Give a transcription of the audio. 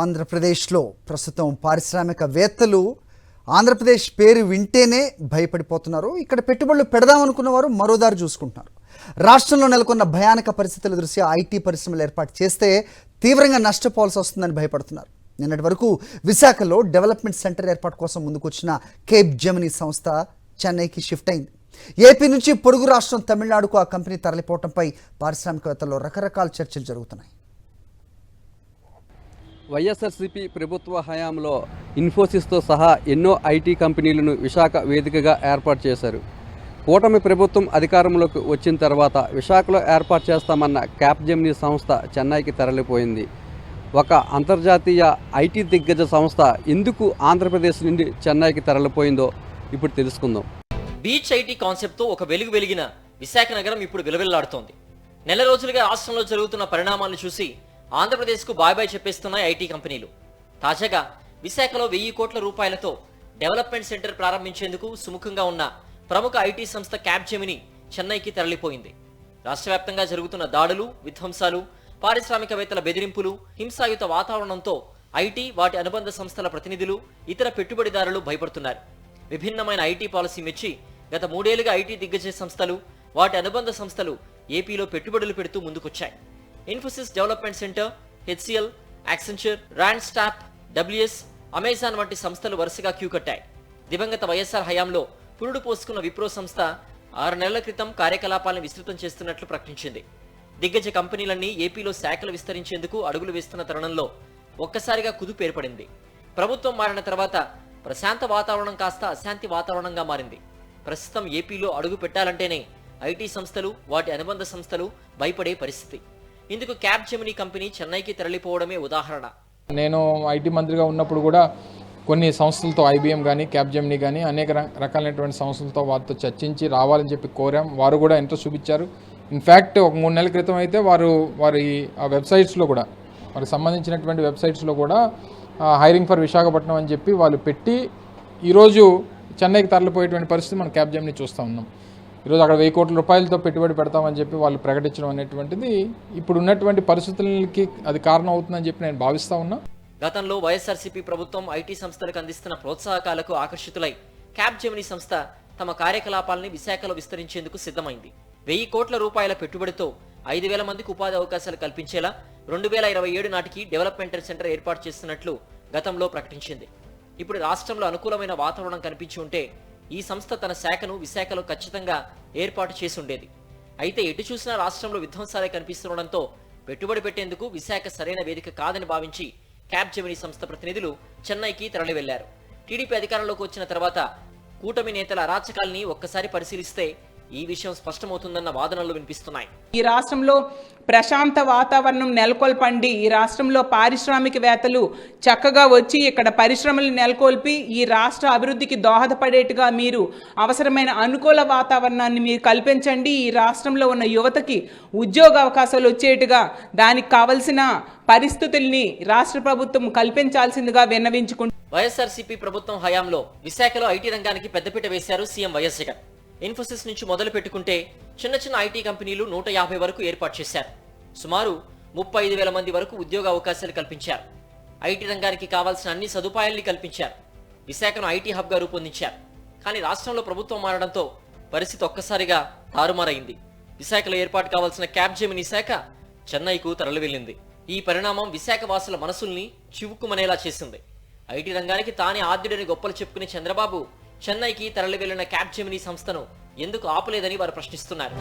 ఆంధ్రప్రదేశ్లో ప్రస్తుతం పారిశ్రామికవేత్తలు ఆంధ్రప్రదేశ్ పేరు వింటేనే భయపడిపోతున్నారు. ఇక్కడ పెట్టుబడులు పెడదామనుకున్న వారు మరోదారి చూసుకుంటున్నారు. రాష్ట్రంలో నెలకొన్న భయానక పరిస్థితుల దృష్ట్యా ఐటీ పరిశ్రమలు ఏర్పాటు చేస్తే తీవ్రంగా నష్టపోవాల్సి వస్తుందని భయపడుతున్నారు. నిన్నటి వరకు విశాఖలో డెవలప్మెంట్ సెంటర్ ఏర్పాటు కోసం ముందుకొచ్చిన కేప్ జెమినీ సంస్థ చెన్నైకి షిఫ్ట్ అయింది. ఏపీ నుంచి పొరుగు రాష్ట్రం తమిళనాడుకు ఆ కంపెనీ తరలిపోవడంపై పారిశ్రామికవేత్తల్లో రకరకాల చర్చలు జరుగుతున్నాయి. వైఎస్ఆర్సీపీ ప్రభుత్వ హయాంలో ఇన్ఫోసిస్తో సహా ఎన్నో ఐటీ కంపెనీలను విశాఖ వేదికగా ఏర్పాటు చేశారు. కూటమి ప్రభుత్వం అధికారంలోకి వచ్చిన తర్వాత విశాఖలో ఏర్పాటు చేస్తామన్న క్యాప్ జెమినీ సంస్థ చెన్నైకి తరలిపోయింది. ఒక అంతర్జాతీయ ఐటీ దిగ్గజ సంస్థ ఎందుకు ఆంధ్రప్రదేశ్ నుండి చెన్నైకి తరలిపోయిందో ఇప్పుడు తెలుసుకుందాం. బీచ్ ఐటీ కాన్సెప్ట్తో ఒక వెలుగు వెలిగిన విశాఖ నగరం ఇప్పుడు విలవిల్లాడుతోంది. నెల రోజులుగా రాష్ట్రంలో జరుగుతున్న పరిణామాలను చూసి ఆంధ్రప్రదేశ్కు బాయ్ చెప్పేస్తున్నాయి ఐటీ కంపెనీలు. తాజాగా విశాఖలో 1000 కోట్ల రూపాయలతో డెవలప్మెంట్ సెంటర్ ప్రారంభించేందుకు సుముఖంగా ఉన్న ప్రముఖ ఐటీ సంస్థ క్యాప్ జెమినీ చెన్నైకి తరలిపోయింది. రాష్ట్ర వ్యాప్తంగా జరుగుతున్న దాడులు, విధ్వంసాలు, పారిశ్రామికవేత్తల బెదిరింపులు, హింసాయుత వాతావరణంతో ఐటీ, వాటి అనుబంధ సంస్థల ప్రతినిధులు, ఇతర పెట్టుబడిదారులు భయపడుతున్నారు. విభిన్నమైన ఐటీ పాలసీ మెచ్చి గత 3 ఏళ్లుగా ఐటీ దిగ్గజ సంస్థలు, వాటి అనుబంధ సంస్థలు ఏపీలో పెట్టుబడులు పెడుతూ ముందుకొచ్చాయి. Infosys development centre, HCL, Accenture, Randstad, WS, Amazon వంటి సంస్థలు వరుసగా క్యూ కట్టాయి. దివంగత వైఎస్ఆర్ హయాంలో పురుడు పోసుకున్న విప్రో సంస్థ 6 నెలల క్రితం కార్యకలాపాలను విస్తృతం చేస్తున్నట్లు ప్రకటించింది. దిగ్గజ కంపెనీలన్నీ ఏపీలో శాఖలు విస్తరించేందుకు అడుగులు వేస్తున్న తరుణంలో ఒక్కసారిగా కుదుపు ఏర్పడింది. ప్రభుత్వం మారిన తర్వాత ప్రశాంత వాతావరణం కాస్త అశాంతి వాతావరణంగా మారింది. ప్రస్తుతం ఏపీలో అడుగు పెట్టాలంటేనే ఐటీ సంస్థలు, వాటి అనుబంధ సంస్థలు భయపడే పరిస్థితి. ఇందుకు క్యాప్ జెమినీ కంపెనీ చెన్నైకి తరలిపోవడమే ఉదాహరణ. నేను ఐటీ మంత్రిగా ఉన్నప్పుడు కూడా కొన్ని సంస్థలతో, ఐబీఎం కానీ, క్యాప్ జెమినీ కానీ, అనేక రకాలైనటువంటి సంస్థలతో వారితో చర్చించి రావాలని చెప్పి కోరాం. వారు కూడా ఇంట్రెస్ట్ చూపించారు. ఇన్ఫ్యాక్ట్ ఒక 3 నెలల క్రితం అయితే వారి ఆ వెబ్సైట్స్లో కూడా, వారికి సంబంధించినటువంటి వెబ్సైట్స్లో కూడా హైరింగ్ ఫర్ విశాఖపట్నం అని చెప్పి వాళ్ళు పెట్టి ఈరోజు చెన్నైకి తరలిపోయేటువంటి పరిస్థితి మనం క్యాప్ జెమినీ చూస్తూ ఉన్నాం. ఈరోజు అక్కడ 1000 కోట్ల రూపాయలతో పెట్టుబడి పెడతామని చెప్పి వాళ్ళు ప్రకటించడం అనేటువంటిది ఇప్పుడు ఉన్నటువంటి పరిస్థితులకి అది కారణం అవుతుందని చెప్పి నేను భావిస్తా ఉన్నా. గతంలో వైఎస్ఆర్సీపీ ప్రభుత్వం ఐటీ సంస్థలకు అందిస్తున్న ప్రోత్సాహకాలకు ఆకర్షితులై క్యాప్ జెమినీ సంస్థ తమ కార్యకలాపాలని విశాఖలో విస్తరించేందుకు సిద్ధమైంది. 1000 కోట్ల రూపాయల పెట్టుబడితో 5000 మందికి ఉపాధి అవకాశాలు కల్పించేలా 2027 నాటికి డెవలప్మెంట్ సెంటర్ ఏర్పాటు చేస్తున్నట్లు గతంలో ప్రకటించింది. ఇప్పుడు రాష్ట్రంలో అనుకూలమైన వాతావరణం కనిపించి ఉంటే ఈ సంస్థ తన శాఖను విశాఖలో ఖచ్చితంగా ఏర్పాటు చేసి ఉండేది. అయితే ఎటు చూసినా రాష్ట్రంలో విధ్వంసాలే కనిపిస్తుండడంతో పెట్టుబడి పెట్టేందుకు విశాఖ సరైన వేదిక కాదని భావించి క్యాప్ జెమినీ సంస్థ ప్రతినిధులు చెన్నైకి తరలి వెళ్లారు. టీడీపీ అధికారంలోకి వచ్చిన తర్వాత కూటమి నేతల అరాచకాల్ని ఒక్కసారి పరిశీలిస్తే ఈ విషయం స్పష్టమవుతుందన్న వాదనలు వినిపిస్తున్నాయి. ఈ రాష్ట్రంలో ప్రశాంత వాతావరణం నెలకొల్పండి, ఈ రాష్ట్రంలో పారిశ్రామికవేత్తలు చక్కగా వచ్చి ఇక్కడ పరిశ్రమలు నెలకొల్పి ఈ రాష్ట్ర అభివృద్ధికి దోహదపడేట్టుగా మీరు అవసరమైన అనుకూల వాతావరణాన్ని మీరు కల్పించండి, ఈ రాష్ట్రంలో ఉన్న యువతకి ఉద్యోగ అవకాశాలు వచ్చేట్టుగా దానికి కావలసిన పరిస్థితుల్ని రాష్ట్ర ప్రభుత్వం కల్పించాల్సిందిగా విన్నవించుకుంటూ వైఎస్ఆర్సీపీ ప్రభుత్వం హయాంలో విశాఖలో ఐటీ రంగానికి పెద్దపీట వేశారు సీఎం వైఎస్ జగన్. ఇన్ఫోసిస్ నుంచి మొదలు పెట్టుకుంటే చిన్న చిన్న ఐటీ కంపెనీలు 150 వరకు ఏర్పాటు చేశారు. సుమారు 35,000 మంది వరకు ఉద్యోగ అవకాశాలు కల్పించారు. ఐటీ రంగానికి కావాల్సిన అన్ని సదుపాయాల్ని కల్పించారు. విశాఖను ఐటీ హబ్గా రూపొందించారు. కానీ రాష్ట్రంలో ప్రభుత్వం మారడంతో పరిస్థితి ఒక్కసారిగా తారుమారైంది. విశాఖలో ఏర్పాటు కావాల్సిన క్యాప్ జెమినీ శాఖ చెన్నైకు తరలి వెళ్ళింది. ఈ పరిణామం విశాఖ వాసుల మనసుల్ని చివుక్కుమనేలా చేసింది. ఐటీ రంగానికి తానే ఆద్యుడని గొప్పలు చెప్పుకునే చంద్రబాబు చెన్నైకి తరలి వెళ్లిన క్యాప్ జెమినీ సంస్థను ఎందుకు ఆపలేదని వారు ప్రశ్నిస్తున్నారు.